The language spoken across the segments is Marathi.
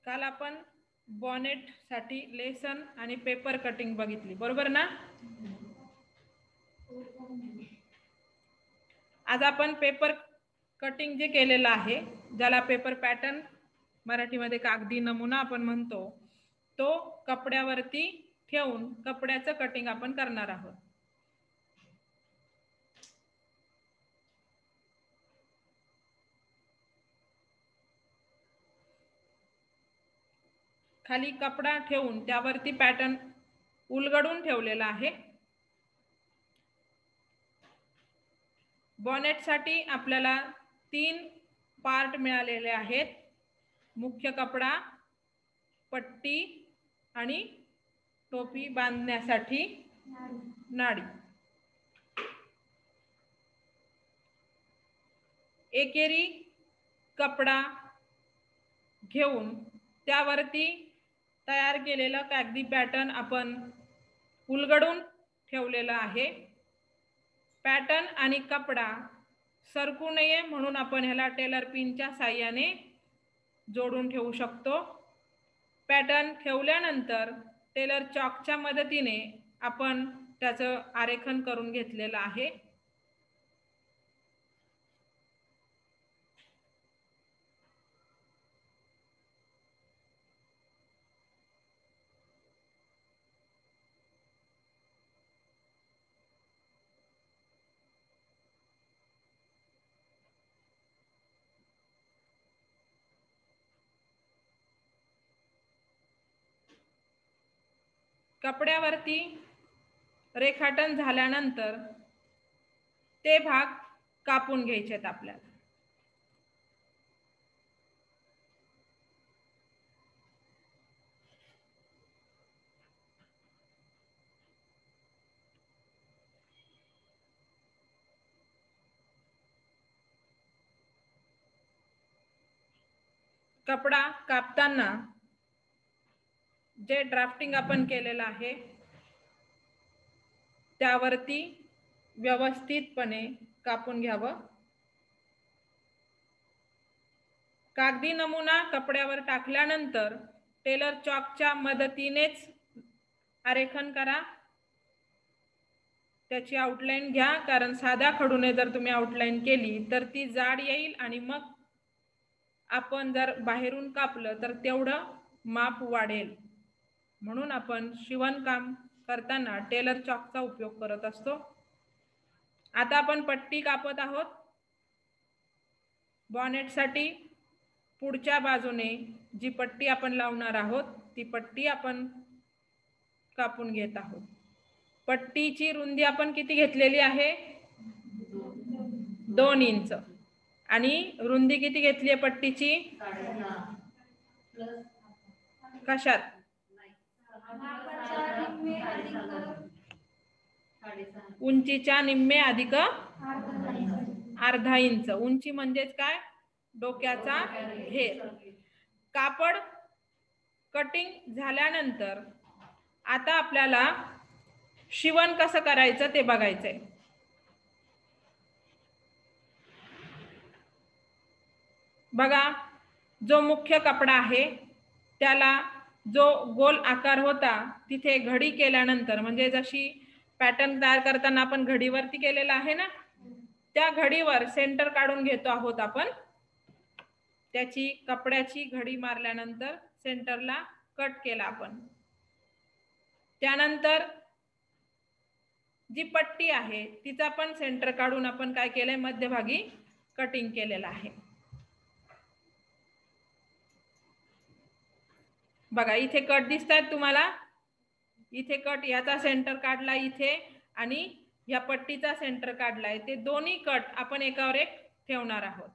काल आपण बॉनेट साठी लेसन आणि पेपर कटिंग बघितली, बरोबर ना? आज आपण पेपर कटिंग जे केलेलं आहे, ज्याला पेपर पॅटर्न मराठीमध्ये कागदी नमुना आपण म्हणतो, तो कपड्यावरती ठेवून कपड्याचं कटिंग आपण करणार आहोत. खाली कपडा ठेवून त्यावरती पॅटर्न उलगडून ठेवलेला आहे. बॉनेट साठी आपल्याला 3 पार्ट मिळालेले आहेत: मुख्य कपडा, पट्टी आणि टोपी बांधण्यासाठी नाडी. एकेरी कपडा घेऊन त्यावरती तयार केलेला कागदी पॅटर्न आपण उलगडून ठेवलेला आहे. पॅटर्न आणि कपडा सरकू नये म्हणून आपण ह्याला टेलर पिनच्या साहाय्याने जोडून ठेवू शकतो. पॅटर्न ठेवल्यानंतर टेलर चॉकच्या मदतीने आपण त्याचं आरेखन करून घेतलेलं आहे. कपड्यावरती रेखाटन झाल्यानंतर ते भाग कापून घ्यायचे आहेत आपल्याला. कपडा कापताना जे ड्राफ्टिंग आपण केलेलं आहे त्यावरती व्यवस्थितपणे कापून घ्यावं. कागदी नमुना कपड्यावर टाकल्यानंतर टेलर चॉकच्या मदतीनेच आरेखन करा. त्याची आउटलाईन घ्या, कारण साध्या खडूने जर तुम्ही आउटलाईन केली तर ती जाड येईल आणि मग आपण जर बाहेरून कापलं तर तेवढं माप वाढेल. म्हणून आपण शिवणकाम करताना टेलर चॉकचा उपयोग करत असतो. आता आपण पट्टी कापत आहोत. बॉनेटसाठी पुढच्या बाजूने जी पट्टी आपण लावणार आहोत ती पट्टी आपण कापून घेत आहोत. पट्टीची रुंदी आपण किती घेतलेली आहे? 2 इंच. आणि रुंदी किती घेतली आहे पट्टीची? कशात? उंचीच्या निम्मे अधिक अर्धा इंच. उंची म्हणजेच काय? डोक्याचा घेर. कापड कटिंग झाल्यानंतर आता आपल्याला शिवण कसं करायचं ते बघायचंय. बघा, जो मुख्य कपडा आहे त्याला जो गोल आकार होता तिथे घडी केल्यानंतर, म्हणजे जशी पॅटर्न तयार करताना आपण घडीवरती केलेला आहे ना, त्या घडीवर सेंटर काढून घेतो आहोत आपण. त्याची कपड्याची घडी मारल्यानंतर सेंटरला कट केला आपण. त्यानंतर जी पट्टी आहे तिचा पण सेंटर काढून आपण काय केलंय, मध्यभागी कटिंग केलेला आहे. बघा, इथे कट दिसतायत तुम्हाला. इथे कट याचा सेंटर काढला इथे आणि या पट्टीचा सेंटर काढलाय. ते दोन्ही कट आपण एकावर एक ठेवणार आहोत.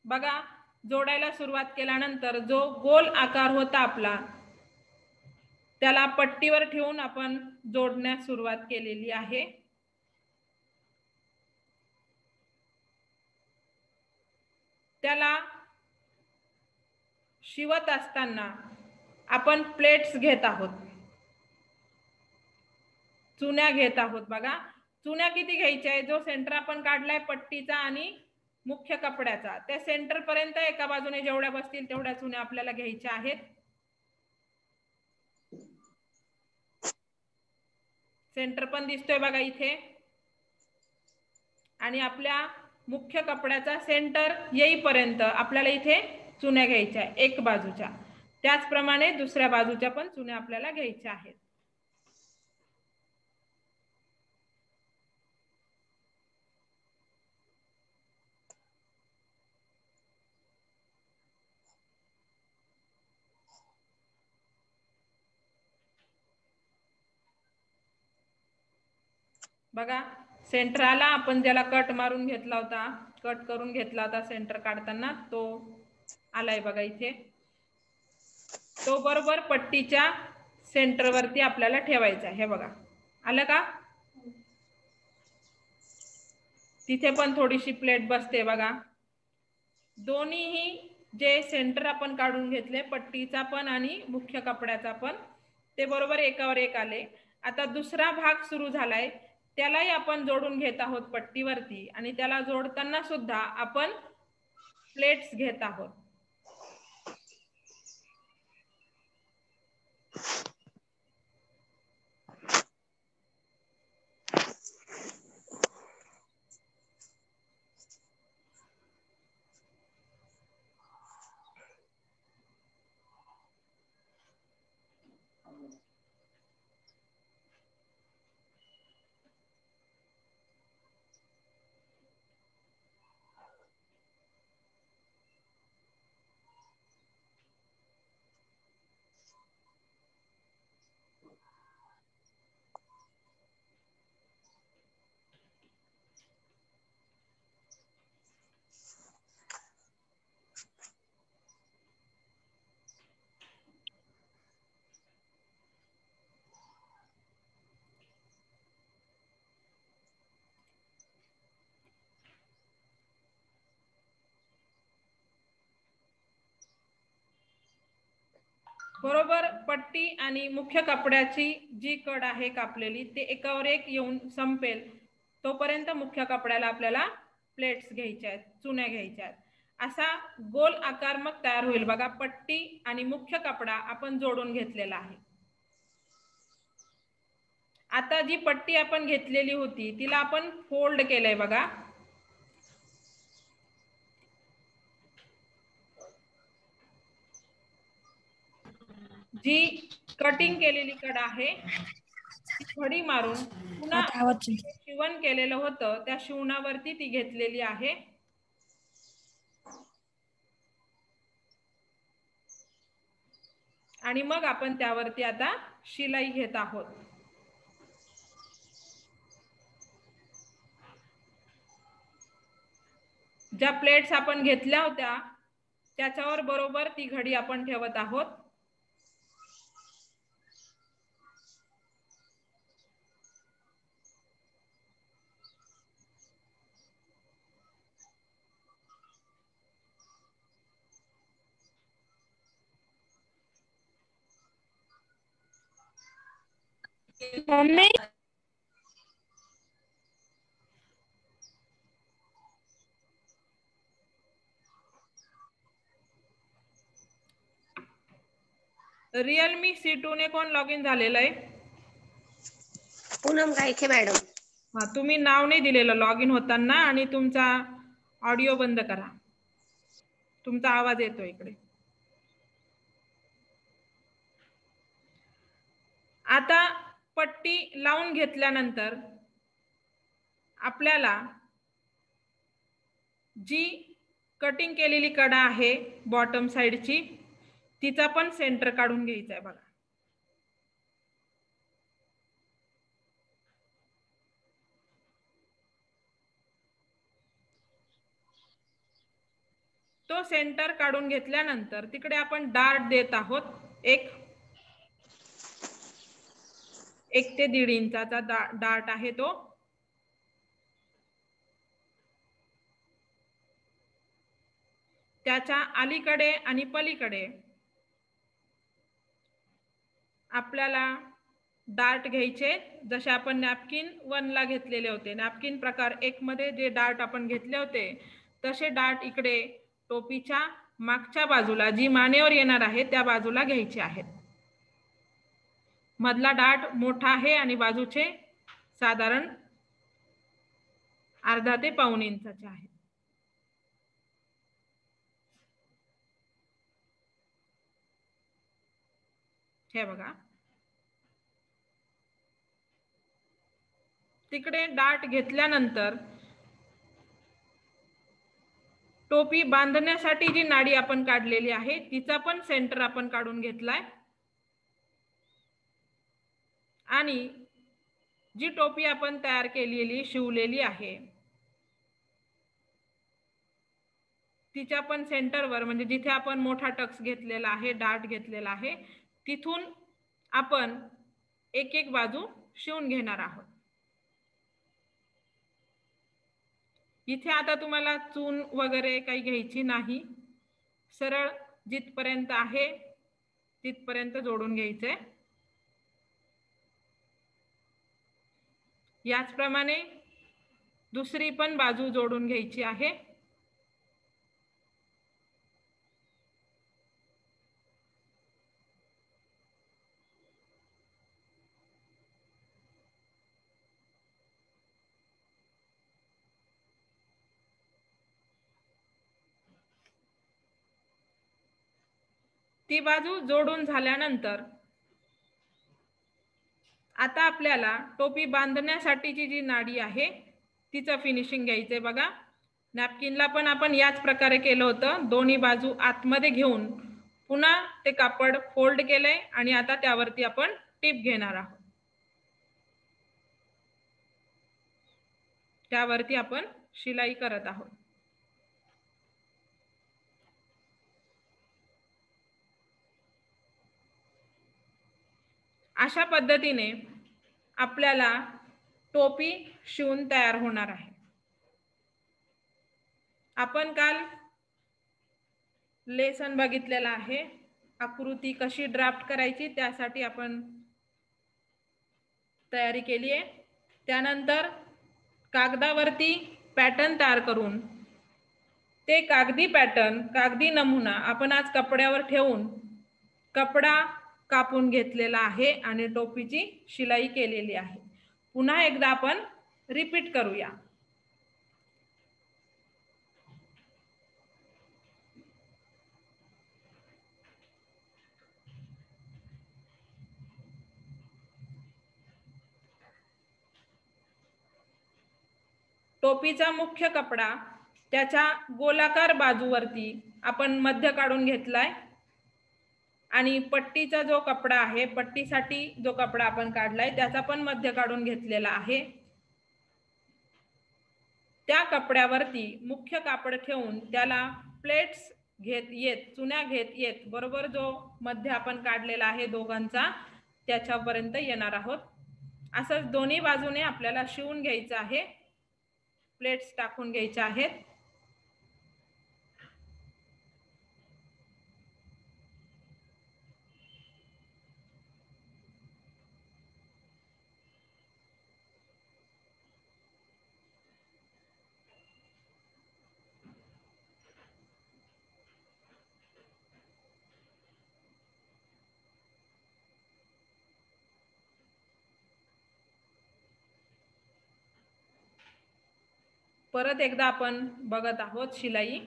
बघा, जोडायला सुरुवात केल्यानंतर जो गोल आकार होता आपला त्याला पट्टीवर ठेवून आपण जोडण्यास सुरुवात केलेली आहे. त्याला शिवत असताना आपण प्लेट्स घेत आहोत, चुन्या घेत आहोत. बघा, चुन्या किती घ्यायच्या आहे? जो सेंटर आपण काढलाय पट्टीचा आणि मुख्य कपड्याचा त्या सेंटर पर्यंत एका बाजूने जेवढ्या बसतील तेवढ्या चुन्या आपल्याला घ्यायच्या आहेत. सेंटर पण दिसतोय बघा इथे. आणि आपल्या मुख्य कपड्याचा सेंटर येईपर्यंत आपल्याला इथे चुन्या घ्यायच्या एक बाजूच्या. त्याचप्रमाणे दुसऱ्या बाजूच्या पण चुन्या आपल्याला घ्यायच्या आहेत. बघा सेंटरला आपण ज्याला कट मारून घेतला होता, कट करून घेतला होता सेंटर काढताना, तो आलाय बघा इथे. तो बरोबर पट्टीच्या सेंटरवरती आपल्याला ठेवायचा. हे बघा आलं का? तिथे पण थोडीशी प्लेट बसते बघा. दोन्हीही जे सेंटर आपण काढून घेतले, पट्टीचा पण आणि मुख्य कपड्याचा पण, ते बरोबर एकावर एक आले. आता दुसरा भाग सुरू झालाय, त्यालाही आपण जोडून घेत आहोत पट्टीवरती. आणि त्याला जोडताना सुद्धा आपण प्लेट्स घेत आहोत. बरोबर पट्टी आणि मुख्य कपड्याची जी कड आहे कापलेली, ते एकावर एक येऊन संपेल तोपर्यंत मुख्य कपड्याला आपल्याला प्लेट्स घ्यायच्या आहेत, चुन्या घ्यायच्या आहेत. असा गोल आकार मग तयार होईल बघा. पट्टी आणि मुख्य कपडा आपण जोडून घेतलेला आहे. आता जी पट्टी आपण घेतलेली होती तिला आपण फोल्ड केलंय बघा. जी कटिंग केलेली कड आहे ती घडी मारून पुन्हा शिवण केलेलं होतं त्या शिवणावरती ती घेतलेली आहे. आणि मग आपण त्यावरती आता शिलाई घेत आहोत. ज्या प्लेट्स आपण घेतल्या होत्या त्याच्यावर बरोबर ती घडी आपण ठेवत आहोत. मम्मी Realme C2 ने कोण लॉग इन झालेलं आहे? पूनम गायके मॅडम. हा, तुम्ही नाव नाही दिलेलं लॉग इन होताना. आणि तुमचा ऑडिओ बंद करा, तुमचा आवाज येतो इकडे. आता पट्टी लावून घेतल्यानंतर आपल्याला जी कटिंग केलेली कडा आहे बॉटम साइडची, तिचा पण सेंटर काढून घ्यायचा आहे बघा. तो सेंटर काढून घेतल्यानंतर तिकडे आपण डार्ट देत आहोत. एक 1 ते 1.5 इंचाचा डार्ट आहे तो. त्याच्या अलीकडे आणि पलीकडे आपल्याला डार्ट घ्यायचे जसे आपण नॅपकिन 1 ला घेतलेले होते. नॅपकिन प्रकार 1 मध्ये जे डार्ट आपण घेतले होते तसे डाट इकडे टोपीच्या मागच्या बाजूला जी मानेवर येणार आहे त्या बाजूला घ्यायचे आहेत. मधला डाट मोठा आहे आणि बाजूचे साधारण अर्धा ते पाऊण इंचाचे आहे. हे बघा, तिकडे डाट घेतल्यानंतर टोपी बांधण्यासाठी जी नाडी आपण काढलेली आहे तिचा पण सेंटर आपण काढून घेतलाय आणि जी टोपी आपण तयार केलेली शिवलेली आहे तिच्या पण सेंटरवर, म्हणजे जिथे आपण मोठा टक्स घेतलेला आहे, डाट घेतलेला आहे, तिथून आपण एक एक बाजू शिवून घेणार आहोत. इथे आता तुम्हाला चून वगैरे काही घ्यायची नाही, सरळ जिथपर्यंत आहे तिथपर्यंत जोडून घ्यायचंय. याचप्रमाणे दुसरी पण बाजू जोडून घ्यायची आहे. ती बाजू जोडून झाल्यानंतर आता आपल्याला टोपी बांधण्यासाठीची जी नाडी आहे तिचं फिनिशिंग घ्यायचंय. बघा, नॅपकिनला पण आपण याच प्रकारे केलं होतं. दोन्ही बाजू आतमध्ये घेऊन पुन्हा ते कापड फोल्ड केलंय आणि आता त्यावरती आपण टिप घेणार आहोत. त्यावरती आपण शिलाई करत आहोत. अशा पद्धतीने आपल्याला टोपी शिवून तयार होणार आहे. आपण काल लेसन बघितलेला आहे, आकृती कशी ड्राफ्ट करायची त्यासाठी आपण तयारी केली आहे. त्यानंतर कागदावरती पॅटर्न तयार करून ते कागदी पॅटर्न, कागदी नमुना आपण आज कपड्यावर ठेवून कपडा कापून घेतलेला आहे आणि टोपीची शिलाई केलेली आहे. पुन्हा एकदा आपण रिपीट करूया. टोपीचा मुख्य कपडा त्याच्या गोलाकार बाजूवरती आपण मध्य काढून घेतलाय आणि पट्टीचा जो कपडा आहे, पट्टीसाठी जो कपडा आपण काढलाय त्याचा पण मध्य काढून घेतलेला आहे. त्या कपड्यावरती मुख्य कापड ठेवून त्याला प्लेट्स घेत येत, चुन्या घेत येत बरोबर जो मध्य आपण काढलेला आहे दोघांचा त्याच्यापर्यंत येणार आहोत. असंच दोन्ही बाजूने आपल्याला शिवून घ्यायचं आहे. प्लेट्स टाकून घ्यायच्या आहेत. परत एकदा आपण बघत आहोत शिलाई.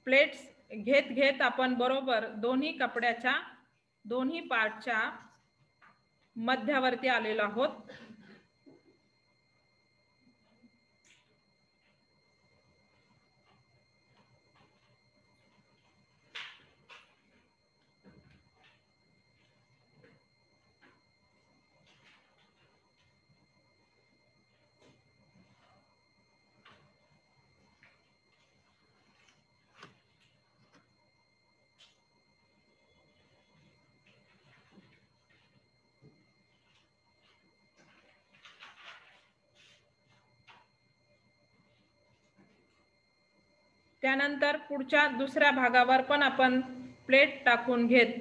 प्लेट्स घेत घेत आपण बरोबर दोन्ही कपड्याच्या दोन्ही पार्टच्या मध्यावरती आलेलो आहोत. त्यानंतर पुढच्या दुसऱ्या भागावर पण आपण प्लेट टाकून घेत,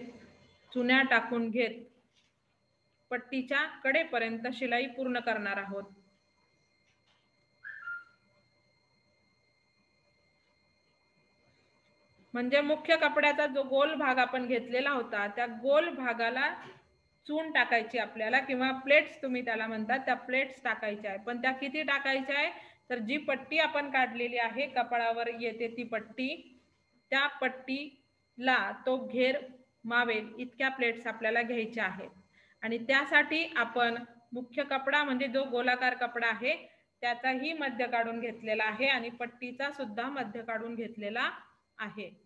चुन्या टाकून घेत पट्टीच्या कडेपर्यंत शिलाई पूर्ण करणार आहोत. म्हणजे मुख्य कपड्याचा जो गोल भाग आपण घेतलेला होता त्या गोल भागाला चून टाकायची आपल्याला, किंवा प्लेट्स तुम्ही त्याला म्हणतात, त्या प्लेट्स टाकायच्या आहे. पण त्या किती टाकायच्या आहे, तर जी पट्टी आपण काढलेली आहे कपाळावर येते ती पट्टी, त्या पट्टीला तो घेर मावेल इतक्या प्लेट्स आपल्याला घ्यायच्या आहेत. आणि त्यासाठी आपण मुख्य कपडा म्हणजे जो गोलाकार कपडा आहे त्याचाही मध्य काढून घेतलेला आहे आणि पट्टीचा सुद्धा मध्य काढून घेतलेला आहे.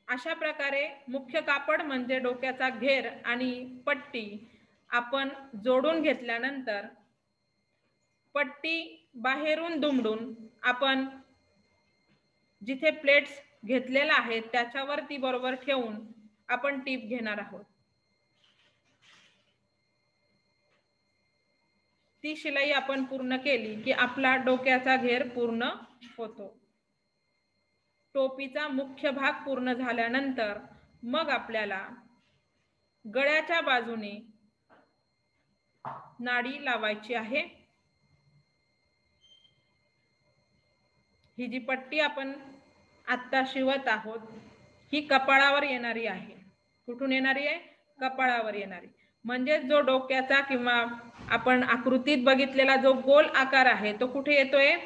अशा प्रकारे मुख्य कापड म्हणजे डोक्याचा घेर आणि पट्टी आपण जोडून घेतल्यानंतर पट्टी बाहेरून दुमडून आपण जिथे प्लेट्स घेतलेला आहे त्याच्यावर ती बरोबर ठेवून आपण टीप घेणार आहोत. ती शिलाई आपण पूर्ण केली की आपला डोक्याचा घेर पूर्ण होतो. टोपीचा मुख्य भाग पूर्ण झाल्यानंतर मग आपल्याला गळ्याच्या बाजूने नाडी लावायची आहे. ही जी पट्टी आपण आता शिवत आहोत ही कपाळावर येणारी आहे. कुठून येणारी आहे? कपाळावर येणारी. म्हणजे जो डोक्याचा किंवा आपण आकृतीत बघितलेला जो गोल आकार आहे तो कुठे येतोय?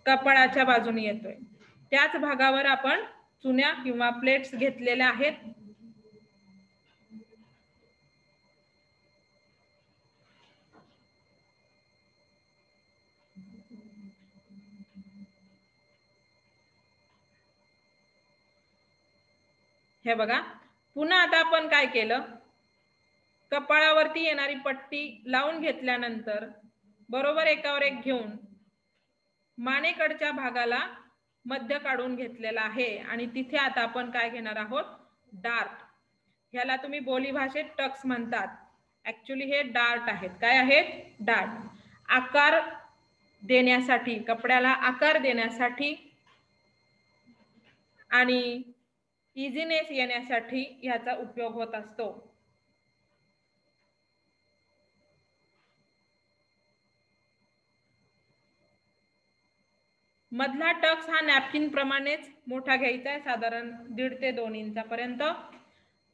कपाळाच्या बाजूने येतोय. त्याच भागावर आपण चुन्या किंवा प्लेट्स घेतलेल्या आहेत. हे बघा, पुन्हा आता आपण काय केलं, कपाळावरती येणारी पट्टी लावून घेतल्यानंतर बरोबर एकावर एक घेऊन मानेकडच्या भागाला मध्य काढून घेतलेला आहे आणि तिथे आता आपण काय घेणार आहोत? डार्ट. ह्याला तुम्ही बोली भाषेत टक्स म्हणतात. ऍक्च्युली हे डार्ट आहेत. काय आहेत? डार्ट. आकार देण्यासाठी, कपड्याला आकार देण्यासाठी आणि इझीनेस येण्यासाठी याचा उपयोग होत असतो. मधला टक्स हा नॅपकिन प्रमाणेच मोठा घ्यायचा आहे, साधारण 1.5 ते 2 इंचापर्यंत.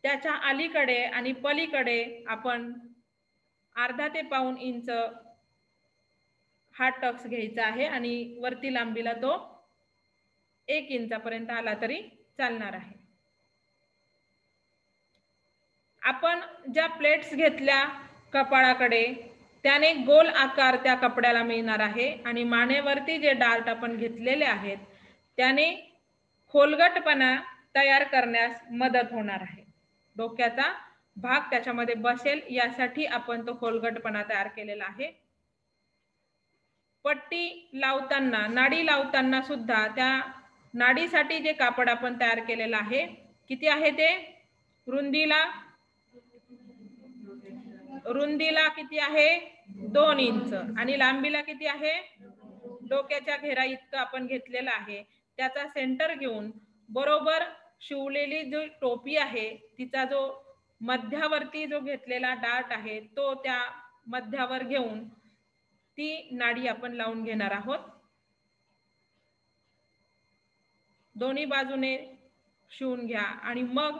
त्याच्या अलीकडे आणि पलीकडे आपण अर्धा ते पाऊण इंच हा टक्स घ्यायचा आहे आणि वरती लांबीला तो 1 इंचापर्यंत आला तरी चालणार आहे. आपण ज्या प्लेट्स घेतल्या कपाळाकडे त्याने गोल आकार त्या कपड्याला मिळणार आहे आणि मानेवरती जे डार्ट आपण घेतलेले आहेत त्याने खोलगटपणा तयार करण्यास मदत होणार आहे. डोक्याचा भाग त्याच्यामध्ये बसेल यासाठी आपण तो खोलगटपणा तयार केलेला आहे. पट्टी लावताना, नाडी लावताना सुद्धा त्या नाडीसाठी जे कापड आपण तयार केलेलं आहे किती आहे ते? रुंदीला किती आहे? 2 इंच आणि लांबीला किती आहे? डोक्याच्या घेरा इतकं आपण घेतलेलं आहे. त्याचा सेंटर घेऊन बरोबर शिवलेली जी टोपी आहे तिचा जो मध्यावरती जो घेतलेला डार्ट आहे तो त्या मध्यावर घेऊन ती नाडी आपण लावून घेणार आहोत. दोन्ही बाजूने शिवून घ्या आणि मग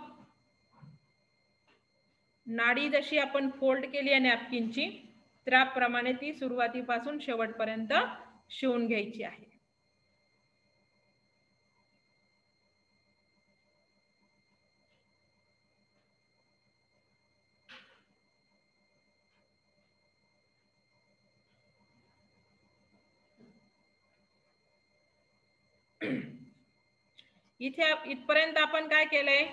नाडी जशी आपण फोल्ड केली आहे नॅपकिनची त्याप्रमाणे ती सुरुवातीपासून शेवटपर्यंत शिवून घ्यायची आहे. इथे इथपर्यंत आपण काय केलंय?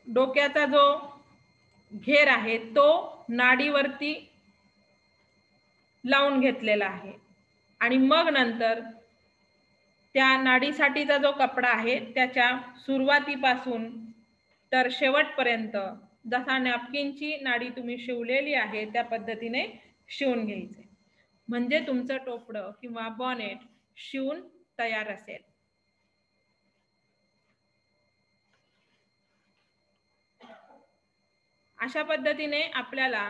डोक्याचा जो घेर आहे तो नाडीवरती लावून घेतलेला आहे आणि मग नंतर त्या नाडीसाठीचा जो कपडा आहे त्याच्या सुरुवातीपासून तर शेवटपर्यंत जसा नॅपकिनची नाडी तुम्ही शिवलेली आहे त्या पद्धतीने शिवून घ्यायचे, म्हणजे तुमचं टोपडं किंवा बॉनेट शिवून तयार असेल. अशा पद्धतीने आपल्याला